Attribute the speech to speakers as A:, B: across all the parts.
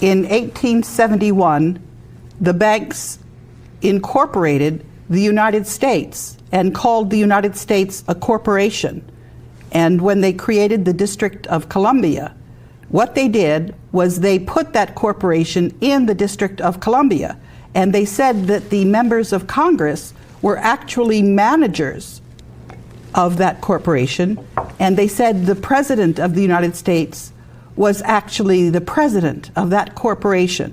A: in 1871, the banks incorporated the United States and called the United States a corporation. And when they created the District of Columbia, what they did was they put that corporation in the District of Columbia. And they said that the members of Congress were actually managers of that corporation. And they said the President of the United States was actually the president of that corporation.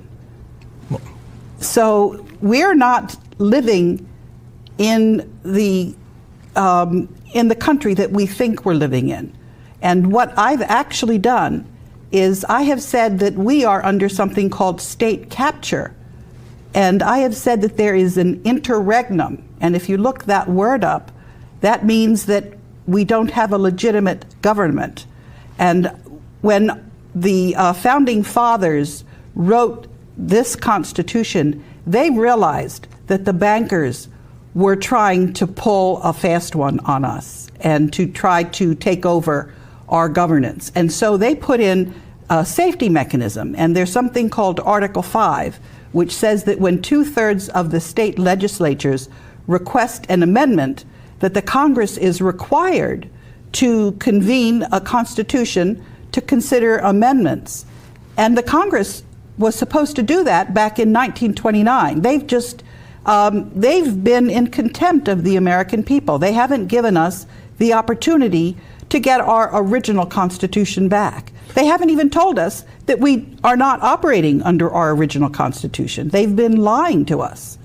A: So we're not living in the country that we think we're living in. And what I've actually done is I have said that we are under something called state capture. And I have said that there is an interregnum. And if you look that word up, that means that we don't have a legitimate government. And when the founding fathers wrote this Constitution, they realized that the bankers were trying to pull a fast one on us and to try to take over our governance. And so they put in a safety mechanism, and there's something called Article 5, which says that when 2/3 of the state legislatures request an amendment, that the Congress is required to convene a constitution to consider amendments. And the Congress was supposed to do that back in 1929. They've been in contempt of the American people. They haven't given us the opportunity to get our original Constitution back. They haven't even told us that we are not operating under our original Constitution. They've been lying to us.